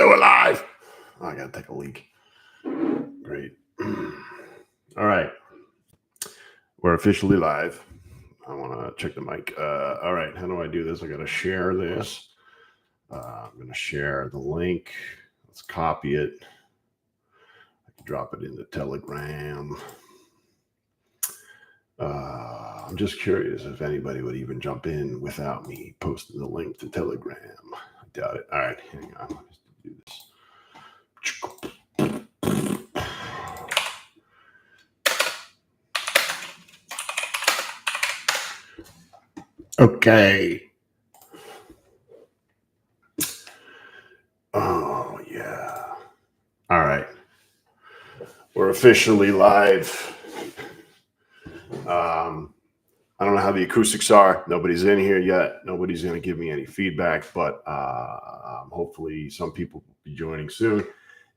do it live. Oh, I gotta take a leak. Great. All right. We're officially live. I want to check the mic. All right. How do I do this? I got to share this. I'm going to share the link. Let's copy it. I can drop it into Telegram. I'm just curious if anybody would even jump in without me posting the link to Telegram. I doubt it. All right. Hang on. Let's do this. Okay. Oh, yeah. All right. We're officially live. I don't know how the acoustics are. Nobody's in here yet. Nobody's going to give me any feedback, but hopefully some people will be joining soon,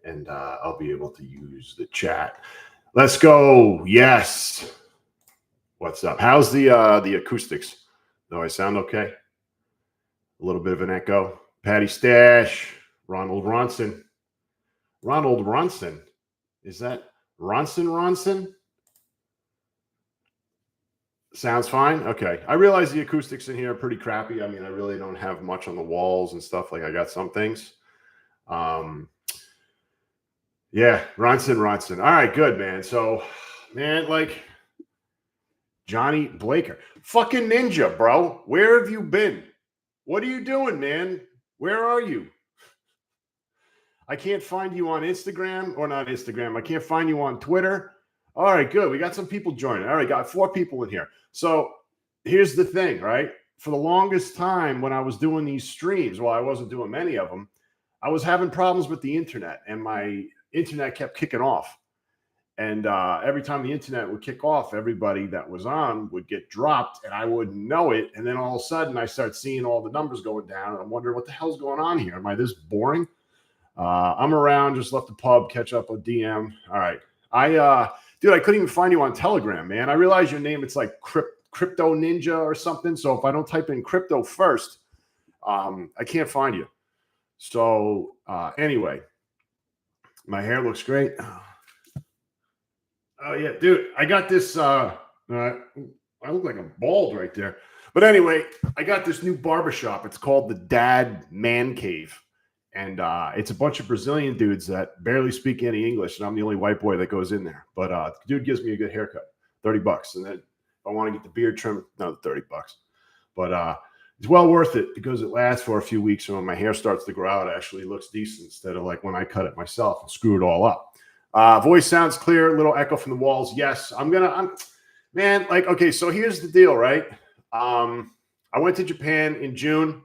and I'll be able to use the chat. Let's go. Yes. What's up? How's the acoustics? Do I sound okay? A little bit of an echo. Patty Stash, Ronald Ronson. Ronald Ronson. Is that Ronson? Sounds fine? Okay. I realize the acoustics in here are pretty crappy. I mean, I really don't have much on the walls and stuff. Like, I got some things. Yeah, Ronson. All right, good, man. So, man, like, Johnny Blaker. Fucking Ninja, bro. Where have you been? What are you doing, man? Where are you? I can't find you on Instagram, or not Instagram. I can't find you on Twitter. All right, good. We got some people joining. All right, got 4 people in here. So here's the thing, right? For the longest time when I was doing these streams, well, I wasn't doing many of them, I was having problems with the internet, and my internet kept kicking off. And every time the internet would kick off, everybody that was on would get dropped, and I wouldn't know it. And then all of a sudden, I start seeing all the numbers going down, and I'm wondering, what the hell's going on here? Am I this boring? I'm around, just left the pub, catch up with DM. All right. Dude, I couldn't even find you on Telegram, man. I realize your name, it's like Crypto Ninja or something. So if I don't type in crypto first, I can't find you. So anyway, my hair looks great. Oh yeah, dude, I got this. I look like I'm bald right there. But anyway, I got this new barbershop. It's called the Dad Man Cave. And it's a bunch of Brazilian dudes that barely speak any English, and I'm the only white boy that goes in there. But the dude gives me a good haircut, $30. And then if I want to get the beard trim, another $30. But it's well worth it because it lasts for a few weeks. And when my hair starts to grow out, it actually looks decent instead of like when I cut it myself and screw it all up. Voice sounds clear, little echo from the walls. Yes, man, like, okay, so here's the deal, right? I went to Japan in June.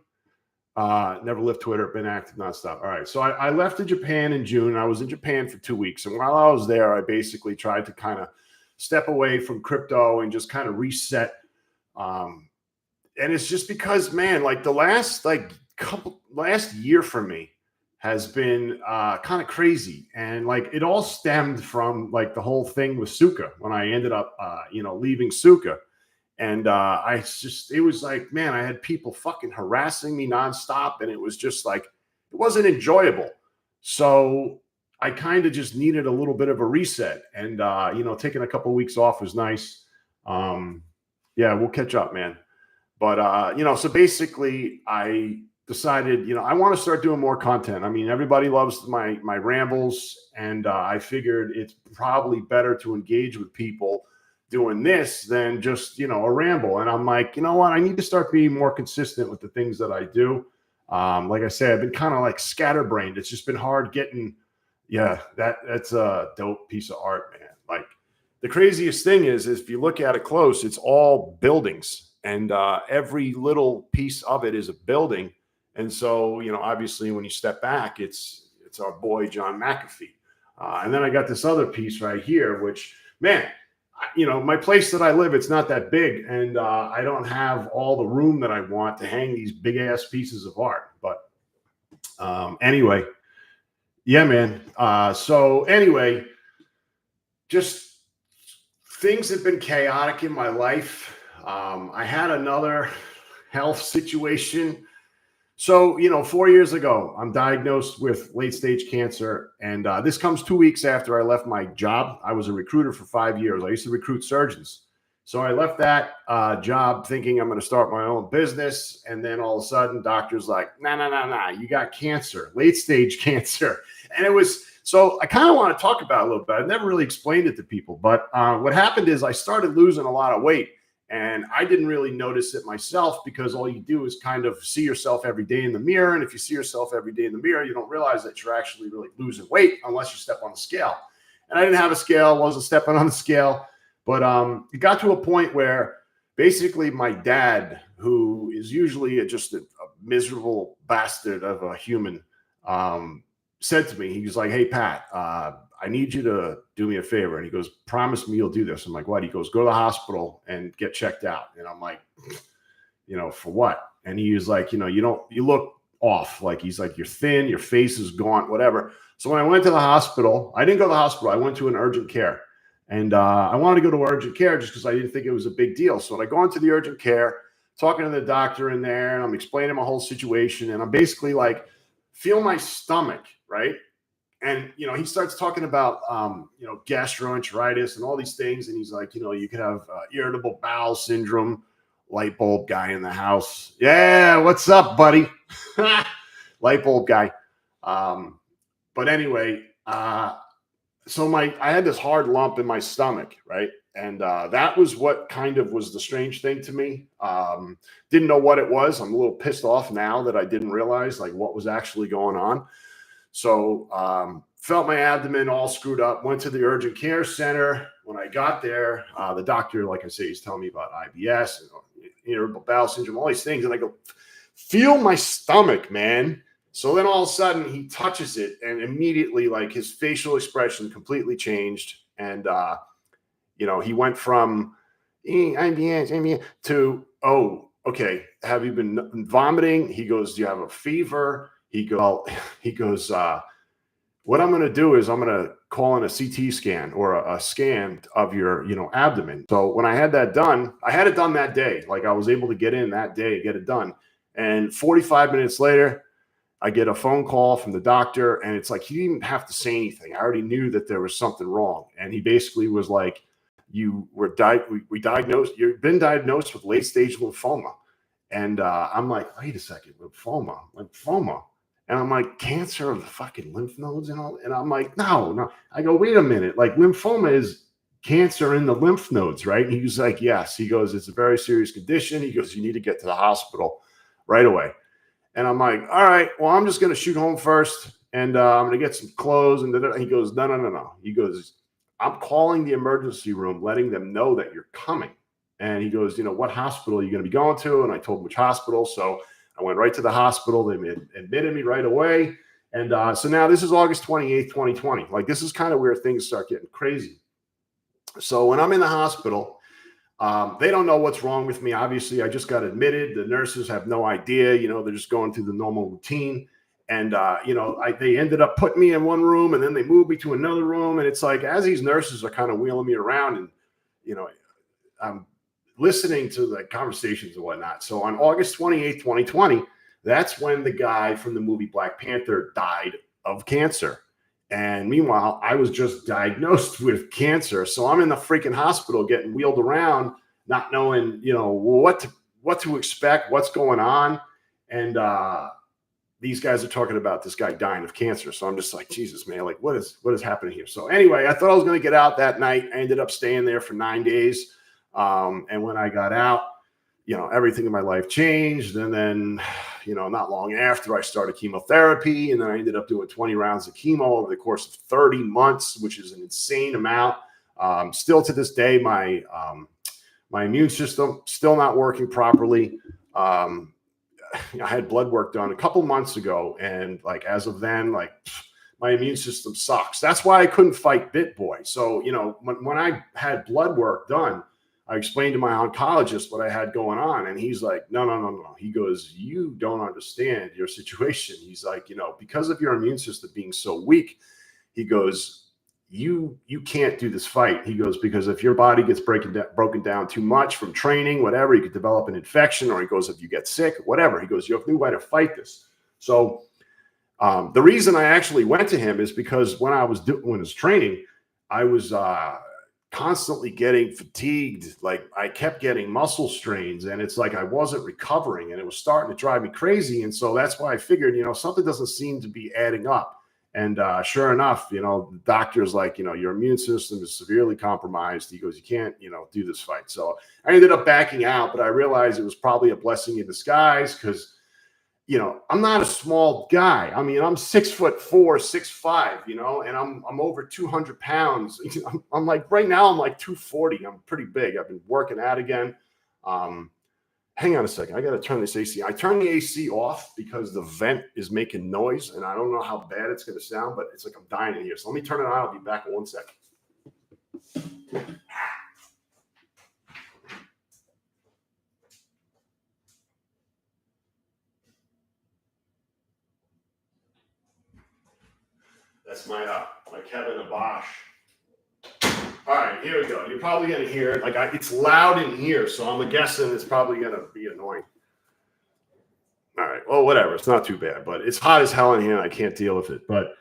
Never left Twitter, been active nonstop. All right. So I left to Japan in June. I was in Japan for 2 weeks. And while I was there, I basically tried to kind of step away from crypto and just kind of reset. And it's just because, man, like the last year for me has been kind of crazy. And like it all stemmed from like the whole thing with Suka when I ended up, leaving Suka. And it was like, man, I had people fucking harassing me nonstop. And it was just like, it wasn't enjoyable. So I kind of just needed a little bit of a reset. And, taking a couple of weeks off was nice. Yeah, we'll catch up, man. But, so basically I decided, I want to start doing more content. I mean, everybody loves my rambles. And I figured it's probably better to engage with people doing this than just, a ramble. And I'm like, you know what? I need to start being more consistent with the things that I do. Like I said, I've been kind of like scatterbrained. It's just been hard getting, that's a dope piece of art, man. Like the craziest thing is if you look at it close, it's all buildings and every little piece of it is a building. And so, obviously when you step back, it's our boy, John McAfee. And then I got this other piece right here, which, man, my place that I live, it's not that big. And I don't have all the room that I want to hang these big ass pieces of art. But anyway, yeah, man. So anyway, just things have been chaotic in my life. I had another health situation So, 4 years ago, I'm diagnosed with late stage cancer. And this comes 2 weeks after I left my job. I was a recruiter for 5 years. I used to recruit surgeons. So I left that job thinking I'm going to start my own business. And then all of a sudden, doctor's like, nah, you got cancer, late stage cancer. And it was, so I kind of want to talk about it a little bit. I've never really explained it to people. But what happened is I started losing a lot of weight. And I didn't really notice it myself because all you do is kind of see yourself every day in the mirror. And if you see yourself every day in the mirror, you don't realize that you're actually really losing weight unless you step on the scale. And I didn't have a scale, wasn't stepping on the scale. But it got to a point where basically my dad, who is usually just a miserable bastard of a human, said to me, he was like, hey, Pat, I need you to do me a favor. And he goes, promise me you'll do this. I'm like, what? He goes, go to the hospital and get checked out. And I'm like, for what? And he was like, you look off. Like, he's like, you're thin, your face is gaunt, whatever. So when I went to the hospital, I didn't go to the hospital. I went to an urgent care. And I wanted to go to urgent care just because I didn't think it was a big deal. So when I go into the urgent care, talking to the doctor in there, and I'm explaining my whole situation. And I'm basically like, feel my stomach, right? And, he starts talking about, gastroenteritis and all these things. And he's like, you could have irritable bowel syndrome, light bulb guy in the house. Yeah, what's up, buddy? Light bulb guy. But anyway, so I had this hard lump in my stomach, right? And that was what kind of was the strange thing to me. Didn't know what it was. I'm a little pissed off now that I didn't realize like what was actually going on. So felt my abdomen all screwed up, went to the urgent care center. When I got there, the doctor, like I say, he's telling me about IBS and irritable bowel syndrome, all these things. And I go, feel my stomach, man. So then all of a sudden he touches it and immediately like his facial expression completely changed. And, he went from IBS to, oh, okay, have you been vomiting? He goes, do you have a fever? He goes, what I'm going to do is I'm going to call in a CT scan or a scan of your, abdomen. So when I had that done, I had it done that day. Like I was able to get in that day, get it done. And 45 minutes later, I get a phone call from the doctor and it's like, he didn't even have to say anything. I already knew that there was something wrong. And he basically was like, we diagnosed, you've been diagnosed with late stage lymphoma. And I'm like, wait a second, lymphoma. And I'm like, cancer of the fucking lymph nodes and all. And I'm like, no. I go, wait a minute. Like lymphoma is cancer in the lymph nodes, right? And he was like, yes. He goes, it's a very serious condition. He goes, you need to get to the hospital right away. And I'm like, all right, well, I'm just going to shoot home first. And I'm going to get some clothes. And he goes, no. He goes, I'm calling the emergency room, letting them know that you're coming. And he goes, what hospital are you going to be going to? And I told him which hospital. So I went right to the hospital. They admitted me right away. And so now this is August 28th, 2020. Like this is kind of where things start getting crazy. So when I'm in the hospital, they don't know what's wrong with me. Obviously, I just got admitted. The nurses have no idea. They're just going through the normal routine. And, they ended up putting me in one room and then they moved me to another room. And it's like, as these nurses are kind of wheeling me around and, I'm listening to the conversations and whatnot. So on August 28th, 2020, that's when the guy from the movie Black Panther died of cancer. And meanwhile, I was just diagnosed with cancer. So I'm in the freaking hospital getting wheeled around, not knowing, what to expect, what's going on. And these guys are talking about this guy dying of cancer. So I'm just like, Jesus, man, like what is happening here? So anyway, I thought I was going to get out that night. I ended up staying there for 9 days. And when I got out, everything in my life changed. And then, not long after I started chemotherapy, and then I ended up doing 20 rounds of chemo over the course of 30 months, which is an insane amount. Still to this day, my immune system still not working properly. I had blood work done a couple months ago. And like, as of then, like my immune system sucks. That's why I couldn't fight BitBoy. So, when I had blood work done, I explained to my oncologist what I had going on. And he's like, no. He goes, you don't understand your situation. He's like, because of your immune system being so weak, he goes, you can't do this fight. He goes, because if your body gets broken down too much from training, whatever, you could develop an infection, or he goes, if you get sick, whatever. He goes, you have no way to fight this. So the reason I actually went to him is because when I was training, I was constantly getting fatigued. Like I kept getting muscle strains, and it's like I wasn't recovering, and it was starting to drive me crazy. And so that's why I figured, something doesn't seem to be adding up. And sure enough, the doctor's like, your immune system is severely compromised. He goes, you can't, do this fight. So I ended up backing out, but I realized it was probably a blessing in disguise because, I'm not a small guy. I mean, I'm 6'4", 6'5", and I'm over 200 pounds. I'm like, right now I'm like 240. I'm pretty big. I've been working out again. Hang on a second. I got to turn this AC. I turned the AC off because the vent is making noise, and I don't know how bad it's going to sound, but it's like I'm dying in here. So let me turn it on. I'll be back in 1 second. That's my Kevin Abosch. All right, here we go. You're probably going to hear it. It's loud in here, so I'm guessing it's probably going to be annoying. All right, well, whatever. It's not too bad, but it's hot as hell in here, and I can't deal with it. But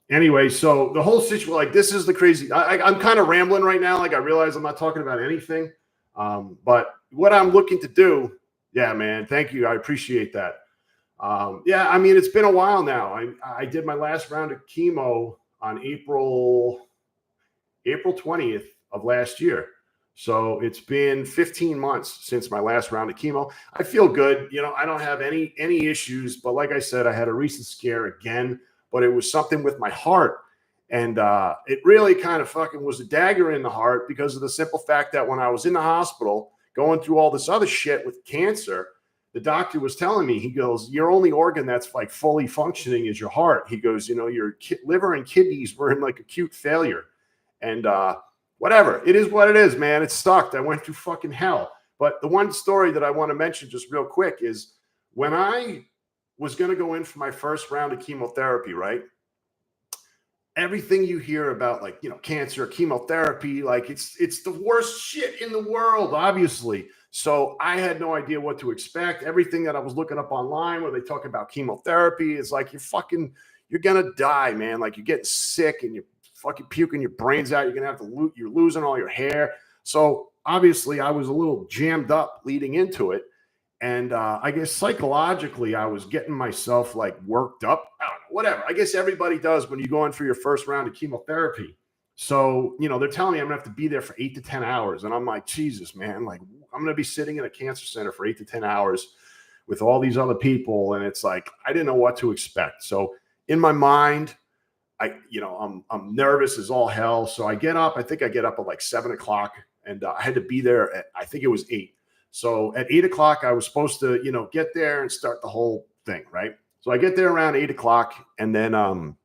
anyway, so the whole situation, this is the crazy. I'm kind of rambling right now. I realize I'm not talking about anything. But what I'm looking to do, yeah, man, thank you. I appreciate that. Yeah, I mean, it's been a while now. I did my last round of chemo on April 20th of last year. So it's been 15 months since my last round of chemo. I feel good. I don't have any issues, but like I said, I had a recent scare again, but it was something with my heart. And it really kind of fucking was a dagger in the heart because of the simple fact that when I was in the hospital going through all this other shit with cancer, the doctor was telling me, he goes, your only organ that's fully functioning is your heart. He goes, your liver and kidneys were in acute failure. And whatever, it is what it is, man. It sucked. I went through fucking hell. But the one story that I want to mention just real quick is when I was going to go in for my first round of chemotherapy, right? Everything you hear about cancer, chemotherapy, it's the worst shit in the world, obviously. So I had no idea what to expect. Everything that I was looking up online where they talk about chemotherapy is you're going to die, man. You're getting sick and you're fucking puking your brains out. You're going to you're losing all your hair. So obviously I was a little jammed up leading into it. And I guess psychologically, I was getting myself worked up. I don't know, whatever. I guess everybody does when you go in for your first round of chemotherapy. So, they're telling me I'm going to have to be there for 8 to 10 hours. And I'm like, Jesus, man, I'm going to be sitting in a cancer center for 8 to 10 hours with all these other people. And it's I didn't know what to expect. So in my mind, I'm nervous as all hell. So I get up. I think I get up at 7 o'clock, and I had to be there at, I think it was 8. So at 8 o'clock, I was supposed to, get there and start the whole thing, right? So I get there around 8 o'clock, and then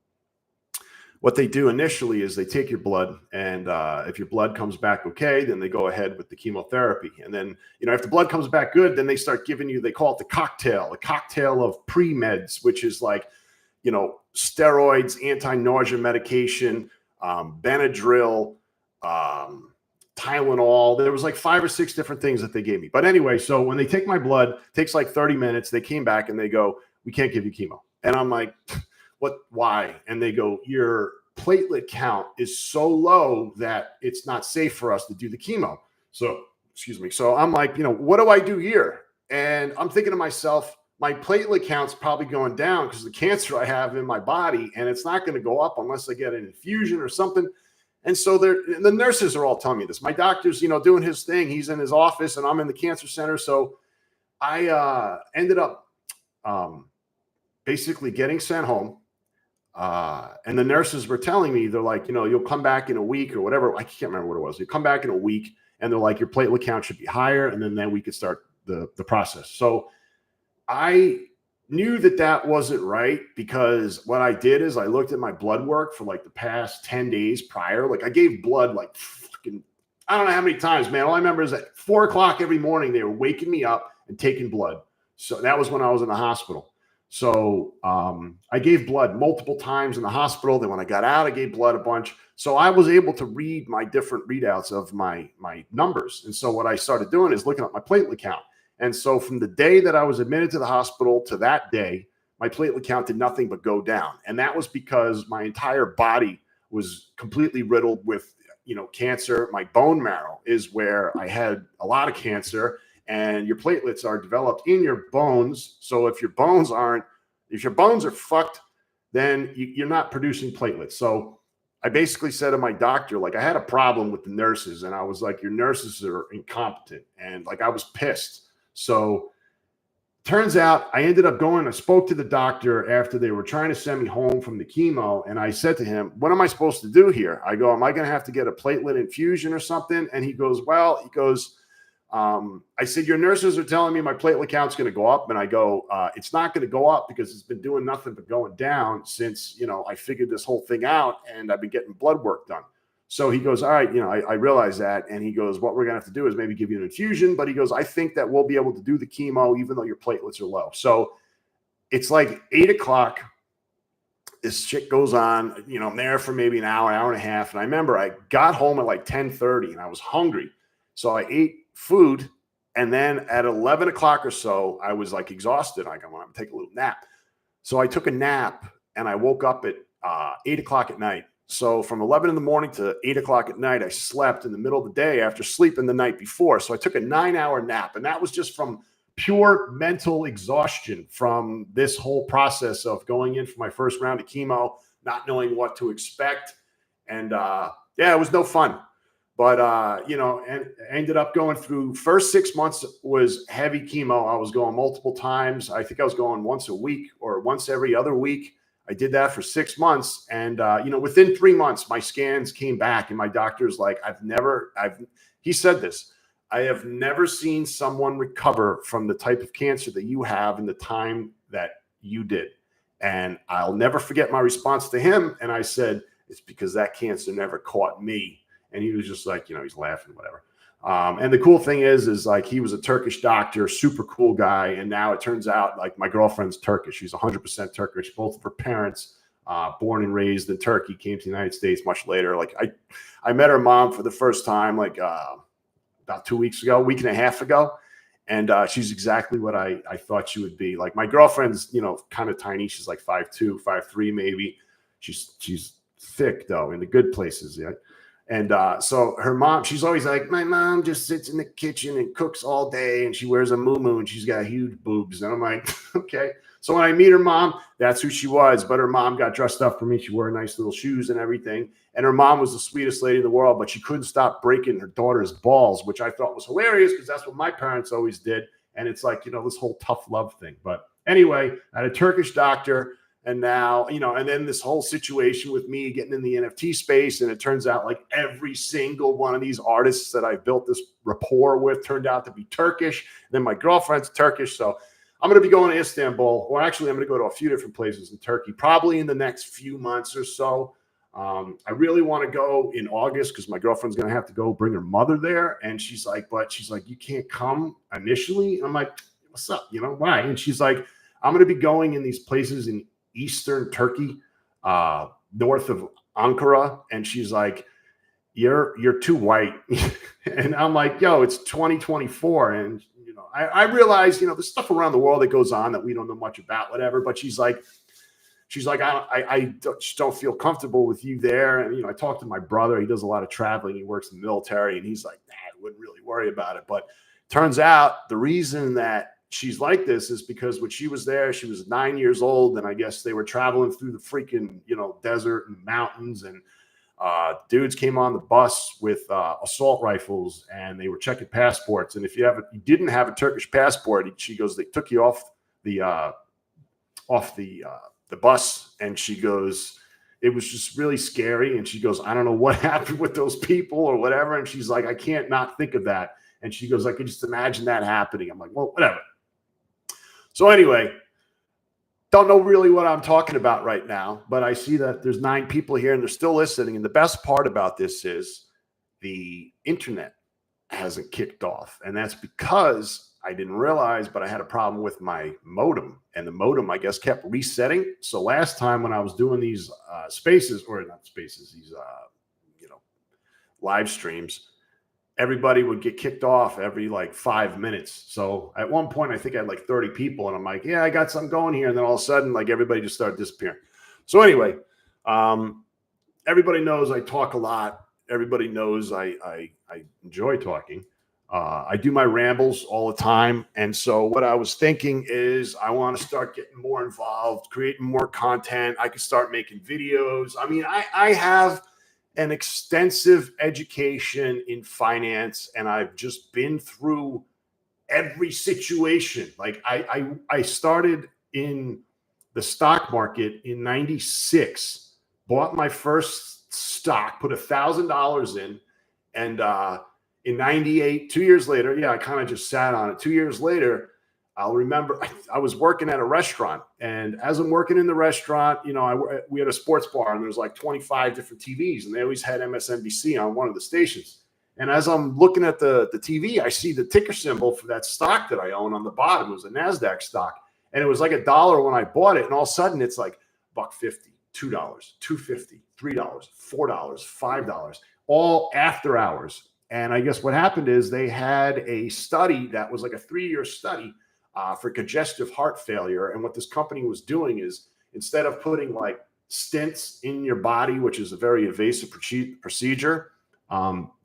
what they do initially is they take your blood, and if your blood comes back okay, then they go ahead with the chemotherapy. And then, if the blood comes back good, then they start giving you, they call it a cocktail of pre-meds, which is steroids, anti-nausea medication, Benadryl, Tylenol. There was 5 or 6 different things that they gave me. But anyway, so when they take my blood, it takes 30 minutes. They came back and they go, we can't give you chemo. And I'm like, what? Why? And they go, your platelet count is so low that it's not safe for us to do the chemo. So, excuse me. So I'm like, what do I do here? And I'm thinking to myself, my platelet count's probably going down because the cancer I have in my body, and it's not going to go up unless I get an infusion or something. And so the nurses are all telling me this. My doctor's, doing his thing. He's in his office, and I'm in the cancer center. So I ended up basically getting sent home. And the nurses were telling me, they're like, you'll come back in a week or whatever. I can't remember what it was. You come back in a week, and they're like, your platelet count should be higher, and then we could start the process. So I knew that wasn't right, because what I did is I looked at my blood work for the past 10 days prior. I gave blood fucking, I don't know how many times, man. All I remember is at 4 o'clock every morning, they were waking me up and taking blood. So that was when I was in the hospital. So I gave blood multiple times in the hospital. Then when I got out, I gave blood a bunch. So I was able to read my different readouts of my numbers. And so what I started doing is looking at my platelet count. And so from the day that I was admitted to the hospital to that day, my platelet count did nothing but go down. And that was because my entire body was completely riddled with, cancer. My bone marrow is where I had a lot of cancer, and your platelets are developed in your bones. So if your bones are fucked, then you're not producing platelets. So I basically said to my doctor, like, I had a problem with the nurses, and I was like, your nurses are incompetent. And like, I was pissed. So turns out I ended up I spoke to the doctor after they were trying to send me home from the chemo. And I said to him, what am I supposed to do here? I go, am I going to have to get a platelet infusion or something? And he goes, I said, your nurses are telling me my platelet count's going to go up. And I go, it's not going to go up because it's been doing nothing but going down since, I figured this whole thing out, and I've been getting blood work done. So he goes, all right, I realize that. And he goes, what we're going to have to do is maybe give you an infusion. But he goes, I think that we'll be able to do the chemo even though your platelets are low. So it's like 8:00. This shit goes on. I'm there for maybe an hour and a half. And I remember I got home at like 10:30 and I was hungry. So I ate food. And then at 11 o'clock or so, I was like exhausted. I want to take a little nap. So I took a nap and I woke up at 8:00 at night. So from 11 in the morning to 8:00 at night, I slept in the middle of the day after sleeping the night before. So I took a 9-hour nap, and that was just from pure mental exhaustion from this whole process of going in for my first round of chemo, not knowing what to expect. And it was no fun. But, and I ended up going through first 6 months was heavy chemo. I was going multiple times. I think I was going once a week or once every other week. I did that for 6 months. And, within 3 months, my scans came back and my doctor's like, he said this, I have never seen someone recover from the type of cancer that you have in the time that you did. And I'll never forget my response to him. And I said, it's because that cancer never caught me. And he was just like, he's laughing, whatever. And the cool thing is like, he was a Turkish doctor, super cool guy. And now it turns out like my girlfriend's Turkish. She's 100% Turkish. Both of her parents, born and raised in Turkey, came to the United States much later. Like I met her mom for the first time, like about 2 weeks ago, a week and a half ago. And she's exactly what I thought she would be. Like my girlfriend's, kind of tiny. She's like 5'2", 5'3", maybe. She's thick though, in the good places. Yeah. And so her mom, she's always like, my mom just sits in the kitchen and cooks all day, and she wears a muumuu and she's got huge boobs. And I'm like, okay. So when I meet her mom, that's who she was. But her mom got dressed up for me. She wore nice little shoes and everything. And her mom was the sweetest lady in the world, but she couldn't stop breaking her daughter's balls, which I thought was hilarious because that's what my parents always did. And it's like, this whole tough love thing. But anyway, I had a Turkish doctor. And now, and then this whole situation with me getting in the NFT space. And it turns out like every single one of these artists that I built this rapport with turned out to be Turkish. And then my girlfriend's Turkish. So I'm going to be going to Istanbul, or actually I'm going to go to a few different places in Turkey, probably in the next few months or so. I really want to go in August because my girlfriend's going to have to go bring her mother there. And she's like, you can't come initially. I'm like, what's up? Why? And she's like, I'm going to be going in these places in Eastern Turkey, north of Ankara. And she's like, you're too white. And I'm like, yo, it's 2024. And, I realize, there's stuff around the world that goes on that we don't know much about, whatever. But she's like, I just don't feel comfortable with you there. And, I talked to my brother. He does a lot of traveling. He works in the military. And he's like, I wouldn't really worry about it. But turns out the reason that she's like this is because when she was there, she was 9 years old. And I guess they were traveling through the freaking, desert and mountains. And dudes came on the bus with assault rifles, and they were checking passports. And if you didn't have a Turkish passport, she goes, they took you off the bus. And she goes, it was just really scary. And she goes, I don't know what happened with those people or whatever. And she's like, I can't not think of that. And she goes, I could just imagine that happening. I'm like, well, whatever. So anyway, don't know really what I'm talking about right now, but I see that there's 9 people here and they're still listening. And the best part about this is the internet hasn't kicked off. And that's because I didn't realize, but I had a problem with my modem, and the modem, I guess, kept resetting. So last time when I was doing these spaces, or not spaces, these live streams, everybody would get kicked off every like 5 minutes. So at one point, I think I had like 30 people, and I'm like, yeah, I got something going here. And then all of a sudden, like everybody just started disappearing. So anyway, everybody knows I talk a lot. Everybody knows I enjoy talking. I do my rambles all the time. And so what I was thinking is I want to start getting more involved, creating more content. I can start making videos. I mean, I have an extensive education in finance, and I've just been through every situation. Like I started in the stock market in 96, bought my first stock, put $1,000 in, and in 98, 2 years later, I kind of just sat on it. 2 years later, I'll remember I was working at a restaurant, and as I'm working in the restaurant, we had a sports bar, and there's like 25 different TVs, and they always had MSNBC on one of the stations. And as I'm looking at the TV, I see the ticker symbol for that stock that I own on the bottom. It was a NASDAQ stock, and it was like $1 when I bought it, and all of a sudden it's like $1.50, $2, $2.50, $3, $4, $5, all after hours. And I guess what happened is they had a study that was like a 3-year study for congestive heart failure. And what this company was doing is instead of putting like stents in your body, which is a very invasive procedure,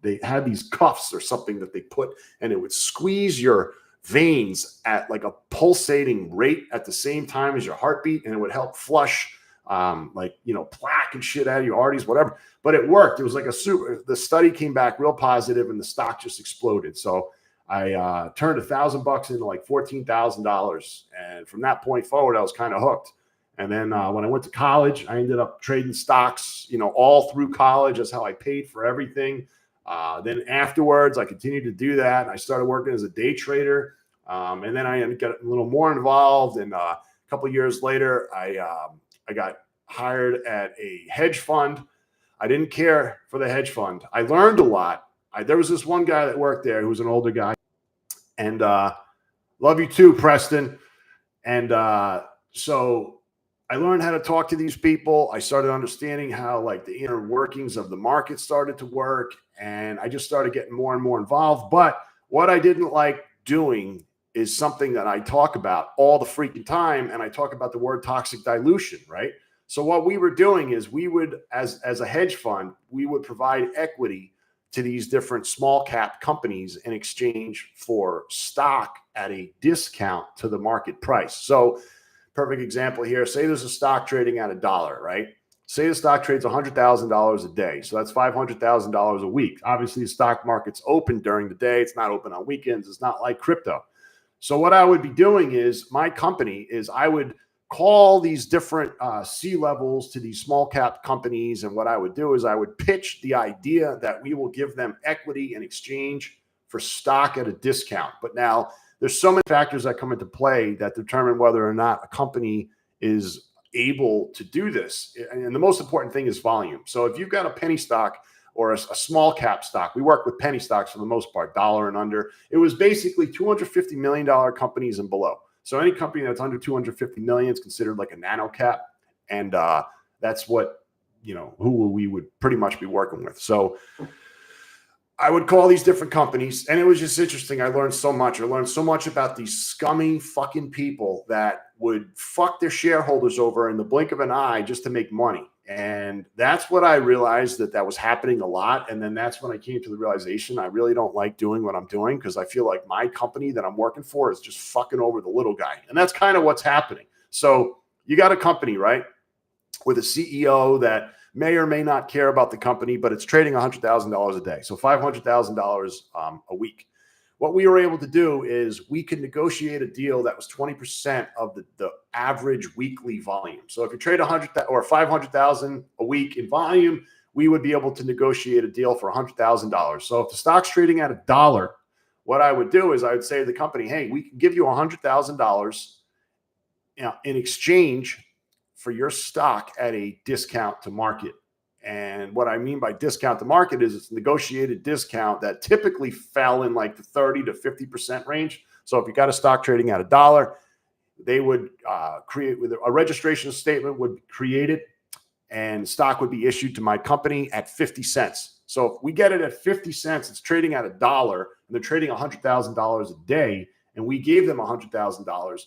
they had these cuffs or something that they put, and it would squeeze your veins at like a pulsating rate at the same time as your heartbeat, and it would help flush plaque and shit out of your arteries, whatever. But it worked. It was like the study came back real positive, and the stock just exploded. So I turned $1,000 into like $14,000. And from that point forward, I was kind of hooked. And then when I went to college, I ended up trading stocks, all through college. That's how I paid for everything. Then afterwards, I continued to do that. And I started working as a day trader. And then I got a little more involved. And a couple of years later, I got hired at a hedge fund. I didn't care for the hedge fund. I learned a lot. There was this one guy that worked there who was an older guy. And love you too, Preston. And so I learned how to talk to these people. I started understanding how like the inner workings of the market started to work. And I just started getting more and more involved. But what I didn't like doing is something that I talk about all the freaking time. And I talk about the word toxic dilution, right? So what we were doing is we would, as a hedge fund, we would provide equity to these different small cap companies in exchange for stock at a discount to the market price. So perfect example here, say there's a stock trading at $1, right? Say the stock trades $100,000 a day. So that's $500,000 a week. Obviously, the stock market's open during the day. It's not open on weekends. It's not like crypto. So what I would be doing is my company is I would call these different C-levels to these small cap companies. And what I would do is I would pitch the idea that we will give them equity in exchange for stock at a discount. But now there's so many factors that come into play that determine whether or not a company is able to do this. And the most important thing is volume. So if you've got a penny stock or a small cap stock, we work with penny stocks for the most part, $1 and under. It was basically $250 million companies and below. So any company that's under 250 million is considered like a nano cap. And that's what, who we would pretty much be working with. So I would call these different companies, and it was just interesting. I learned so much. I learned so much about these scummy fucking people that would fuck their shareholders over in the blink of an eye just to make money. And that's what I realized that was happening a lot. And then that's when I came to the realization I really don't like doing what I'm doing, because I feel like my company that I'm working for is just fucking over the little guy. And that's kind of what's happening. So you got a company, right, with a CEO that may or may not care about the company, but it's trading $100,000 a day. So $500,000 a week. What we were able to do is we could negotiate a deal that was 20% of the average weekly volume. So if you trade 100 or 500,000 a week in volume, we would be able to negotiate a deal for $100,000. So if the stock's trading at $1, what I would do is I would say to the company, hey, we can give you $100,000 in exchange for your stock at a discount to market. And what I mean by discount to market is it's a negotiated discount that typically fell in like the 30 to 50% range. So if you got a stock trading at $1, they would create with a registration statement would be created, and stock would be issued to my company at 50 cents. So if we get it at 50 cents, it's trading at $1, and they're trading $100,000 a day, and we gave them $100,000.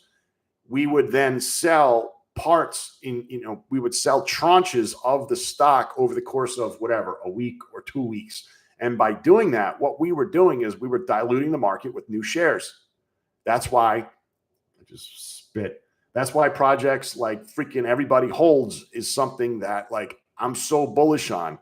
We would then sell parts we would sell tranches of the stock over the course of whatever, a week or 2 weeks. And by doing that, what we were doing is we were diluting the market with new shares. That's why I just spit. That's why projects like freaking Everybody Holds is something that like I'm so bullish on.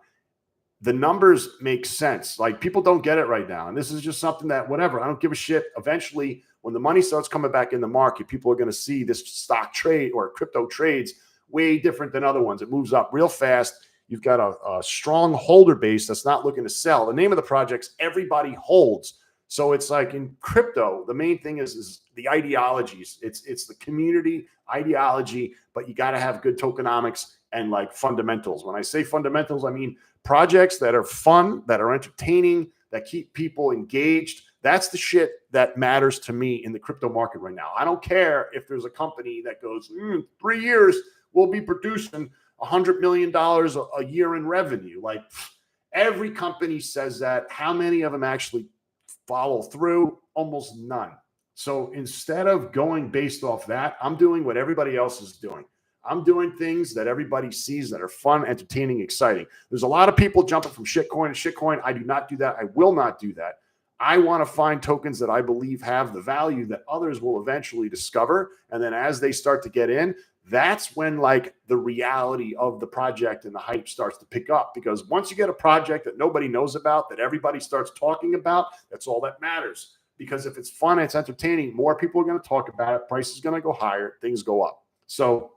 The numbers make sense. Like people don't get it right now. And this is just something that whatever, I don't give a shit. Eventually, when the money starts coming back in the market, people are going to see this stock trade or crypto trades way different than other ones. It moves up real fast. You've got a strong holder base that's not looking to sell. The name of the project's Everybody Holds. So it's like in crypto, the main thing is the ideologies. It's the community ideology, but you got to have good tokenomics and like fundamentals. When I say fundamentals, I mean projects that are fun, that are entertaining, that keep people engaged. That's the shit that matters to me in the crypto market right now. I don't care if there's a company that goes, 3 years, we'll be producing $100 million a year in revenue. Like every company says that. How many of them actually follow through? Almost none. So instead of going based off that, I'm doing what everybody else is doing. I'm doing things that everybody sees that are fun, entertaining, exciting. There's a lot of people jumping from shitcoin to shitcoin. I do not do that. I will not do that. I want to find tokens that I believe have the value that others will eventually discover. And then as they start to get in, that's when like the reality of the project and the hype starts to pick up. Because once you get a project that nobody knows about, that everybody starts talking about, that's all that matters. Because if it's fun, it's entertaining, more people are going to talk about it. Price is going to go higher. Things go up. So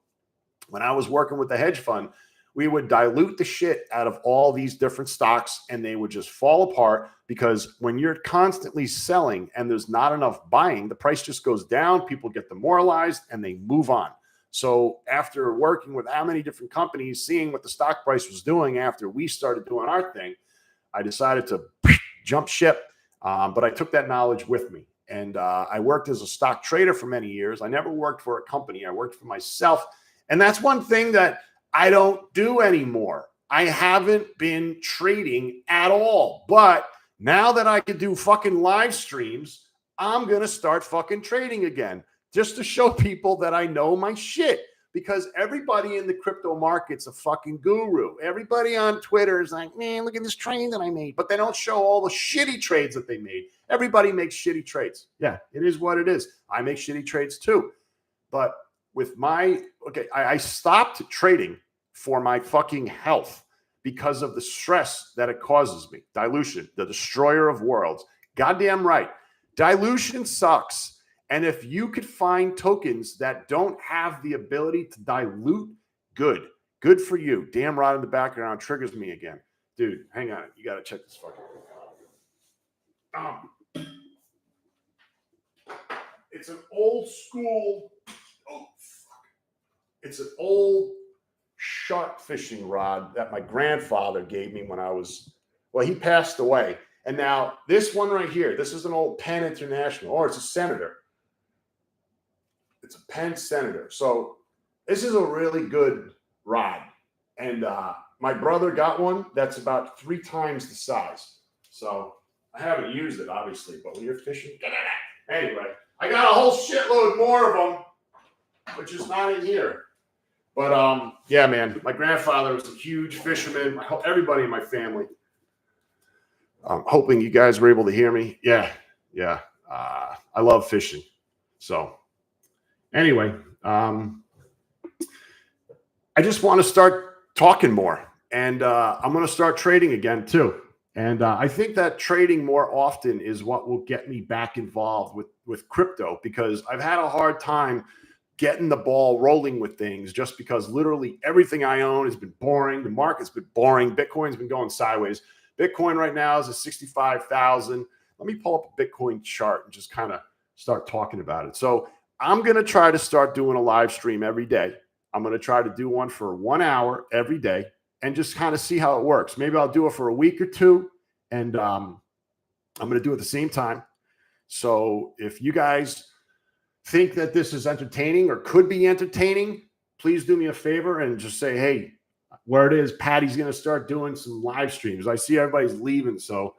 when I was working with the hedge fund, we would dilute the shit out of all these different stocks and they would just fall apart, because when you're constantly selling and there's not enough buying, the price just goes down. People get demoralized and they move on. So after working with how many different companies, seeing what the stock price was doing after we started doing our thing, I decided to jump ship. But I took that knowledge with me. And I worked as a stock trader for many years. I never worked for a company. I worked for myself. And that's one thing that I don't do anymore. I haven't been trading at all. But now that I can do fucking live streams, I'm going to start fucking trading again, just to show people that I know my shit. Because everybody in the crypto market's a fucking guru. Everybody on Twitter is like, man, look at this trade that I made. But they don't show all the shitty trades that they made. Everybody makes shitty trades. Yeah, it is what it is. I make shitty trades too. But with I stopped trading for my fucking health because of the stress that it causes me. Dilution, the destroyer of worlds. Goddamn right. Dilution sucks. And if you could find tokens that don't have the ability to dilute, good. Good for you. Damn right in the background triggers me again. Dude, hang on. You got to check this fucking thing out. It's an old school. Oh, fuck. It's an old shark fishing rod that my grandfather gave me when he passed away. And now this one right here, this is an old Penn International, or it's a Senator. It's a Penn Senator. So this is a really good rod. And my brother got one that's about 3 times the size. So I haven't used it, obviously, but when you're fishing, anyway, I got a whole shitload more of them, which is not in here. But yeah, man, my grandfather was a huge fisherman. Everybody in my family. I'm hoping you guys were able to hear me. Yeah. I love fishing. So anyway, I just want to start talking more, and I'm going to start trading again too. And I think that trading more often is what will get me back involved with crypto, because I've had a hard time getting the ball rolling with things, just because literally everything I own has been boring. The market's been boring. Bitcoin's been going sideways. Bitcoin right now is at 65,000. Let me pull up a Bitcoin chart and just kind of start talking about it. So I'm going to try to start doing a live stream every day. I'm going to try to do one for 1 hour every day and just kind of see how it works. Maybe I'll do it for a week or two, and I'm going to do it at the same time. So if you guys think that this is entertaining or could be entertaining, please do me a favor and just say, hey, where it is, Patty's going to start doing some live streams. I see everybody's leaving, so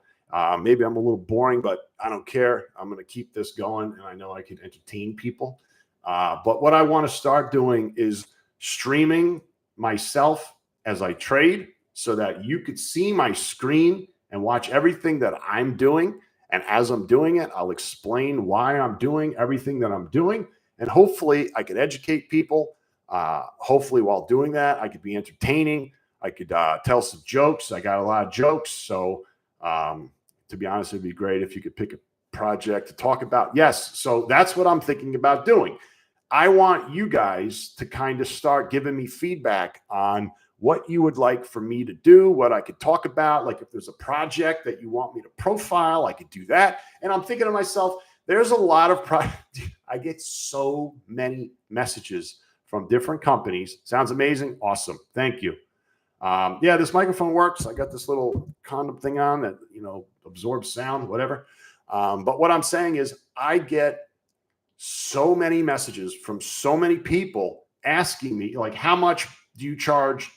maybe I'm a little boring, but I don't care. I'm going to keep this going, and I know I can entertain people. But what I want to start doing is streaming myself as I trade so that you could see my screen and watch everything that I'm doing. And as I'm doing it, I'll explain why I'm doing everything that I'm doing. And hopefully I could educate people. Hopefully while doing that, I could be entertaining. I could tell some jokes. I got a lot of jokes. So to be honest, it'd be great if you could pick a project to talk about. Yes. So that's what I'm thinking about doing. I want you guys to kind of start giving me feedback on what you would like for me to do, what I could talk about. Like if there's a project that you want me to profile, I could do that. And I'm thinking to myself, there's a lot of I get so many messages from different companies. Sounds amazing. Awesome. Thank you. Yeah, this microphone works. I got this little condom thing on that, absorbs sound, whatever. But what I'm saying is I get so many messages from so many people asking me, like, how much do you charge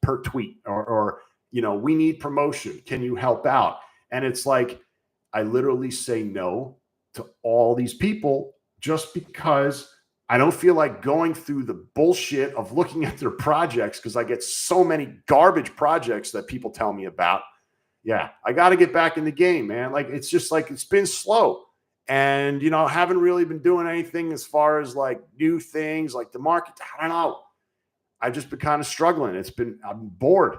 per tweet? Or, we need promotion. Can you help out? And it's like, I literally say no to all these people just because I don't feel like going through the bullshit of looking at their projects because I get so many garbage projects that people tell me about. Yeah, I got to get back in the game, man. Like, it's just like, it's been slow. And, I haven't really been doing anything as far as like new things, like the market. I don't know. I've just been kind of struggling. I'm bored.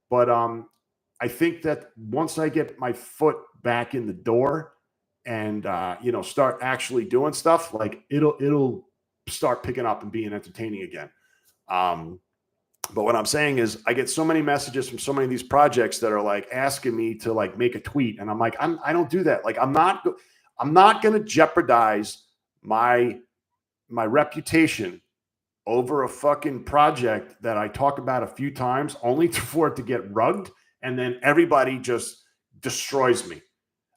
But I think that once I get my foot back in the door and, start actually doing stuff, like it'll start picking up and being entertaining again. But what I'm saying is I get so many messages from so many of these projects that are like asking me to like make a tweet. And I'm like, I don't do that. Like, I'm not going to jeopardize my reputation over a fucking project that I talk about a few times only for it to get rugged. And then everybody just destroys me.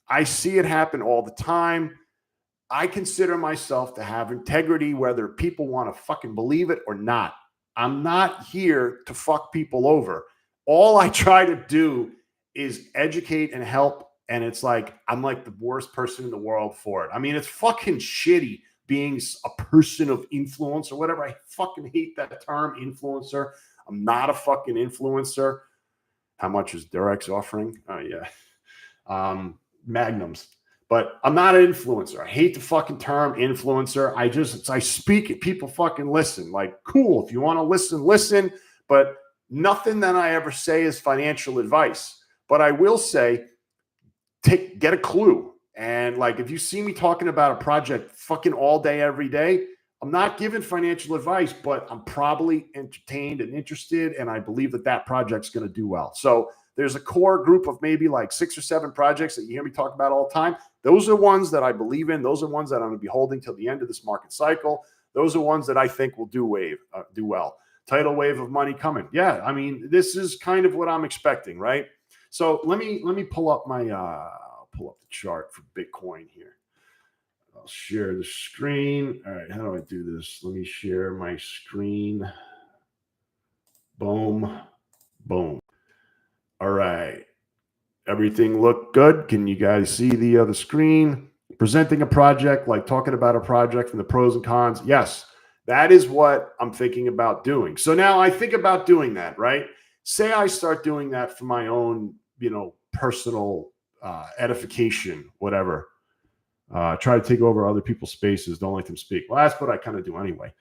I see it happen all the time. I consider myself to have integrity, whether people want to fucking believe it or not. I'm not here to fuck people over. All I try to do is educate and help. And it's like, I'm like the worst person in the world for it. I mean, it's fucking shitty being a person of influence or whatever. I fucking hate that term, influencer. I'm not a fucking influencer. How much is Durex offering? Oh, yeah. Magnums. But I'm not an influencer. I hate the fucking term influencer. I speak and people fucking listen. Like, cool. If you want to listen, listen. But nothing that I ever say is financial advice. But I will say, get a clue. And like, if you see me talking about a project fucking all day, every day, I'm not giving financial advice, but I'm probably entertained and interested. And I believe that project's going to do well. So there's a core group of maybe like 6 or 7 projects that you hear me talk about all the time. Those are ones that I believe in. Those are ones that I'm going to be holding till the end of this market cycle. Those are ones that I think will do well. Tidal wave of money coming. Yeah, I mean, this is kind of what I'm expecting, right? So let me pull up my pull up the chart for Bitcoin here. I'll share the screen. All right, how do I do this? Let me share my screen. Boom, boom. All right. Everything looked good. Can you guys see the other screen? Presenting a project, like talking about a project and the pros and cons. Yes, that is what I'm thinking about doing. So now I think about doing that, right? Say I start doing that for my own, personal edification, whatever. Try to take over other people's spaces. Don't let them speak. Well, that's what I kind of do anyway.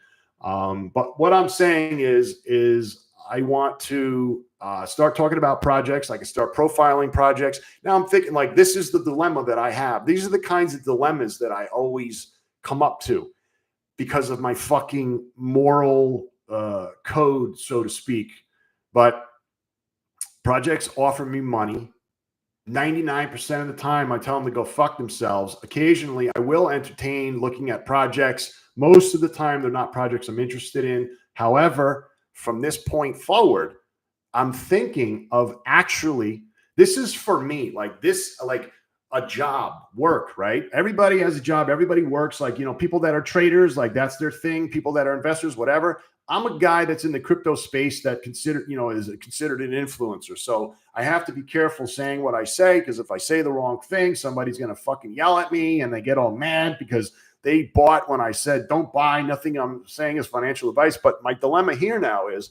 But what I'm saying is I want to start talking about projects. I can start profiling projects. Now I'm thinking like, this is the dilemma that I have. These are the kinds of dilemmas that I always come up to because of my fucking moral code, so to speak. But projects offer me money. 99% of the time, I tell them to go fuck themselves. Occasionally, I will entertain looking at projects. Most of the time, they're not projects I'm interested in. However, from this point forward, I'm thinking of actually, this is for me, like this, like a job, work, right? Everybody has a job. Everybody works. Like, people that are traders, like that's their thing. People that are investors, whatever. I'm a guy that's in the crypto space that is considered an influencer. So I have to be careful saying what I say, because if I say the wrong thing, somebody's going to fucking yell at me and they get all mad because they bought when I said, don't buy. Nothing I'm saying is financial advice. But my dilemma here now is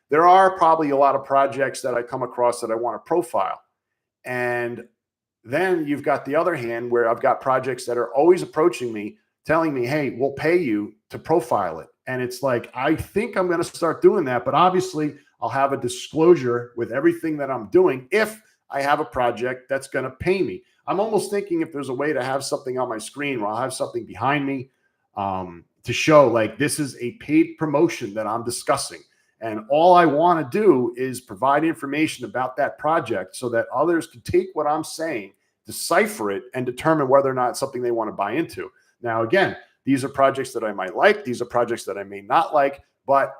there are probably a lot of projects that I come across that I want to profile. And then you've got the other hand where I've got projects that are always approaching me, telling me, hey, we'll pay you to profile it. And it's like, I think I'm going to start doing that. But obviously, I'll have a disclosure with everything that I'm doing if I have a project that's going to pay me. I'm almost thinking if there's a way to have something on my screen where I'll have something behind me to show like this is a paid promotion that I'm discussing. And all I want to do is provide information about that project so that others can take what I'm saying, decipher it, and determine whether or not it's something they want to buy into. Now, again, these are projects that I might like. These are projects that I may not like. But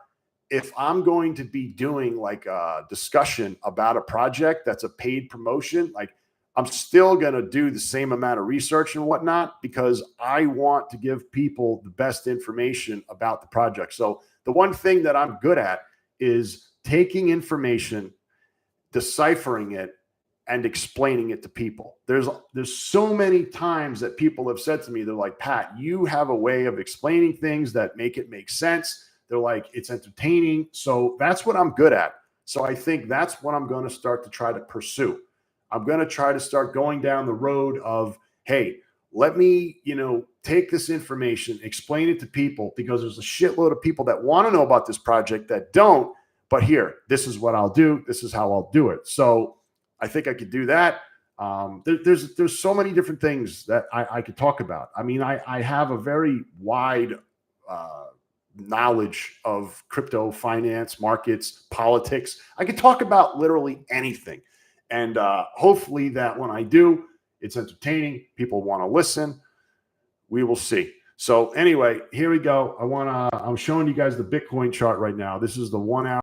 if I'm going to be doing like a discussion about a project that's a paid promotion, like I'm still going to do the same amount of research and whatnot, because I want to give people the best information about the project. So the one thing that I'm good at is taking information, deciphering it, and explaining it to people. There's so many times that people have said to me, they're like, Pat, you have a way of explaining things that make it make sense. They're like, it's entertaining. So that's what I'm good at. So I think that's what I'm going to start to try to pursue. I'm going to try to start going down the road of, hey, let me, take this information, explain it to people, because there's a shitload of people that want to know about this project that don't. But here, this is what I'll do. This is how I'll do it. So I think I could do that. There's so many different things that I could talk about. I mean, I have a very wide knowledge of crypto, finance, markets, politics. I could talk about literally anything. And hopefully that when I do, it's entertaining. People want to listen. We will see. So anyway, here we go. I'm showing you guys the Bitcoin chart right now. This is the 1 hour.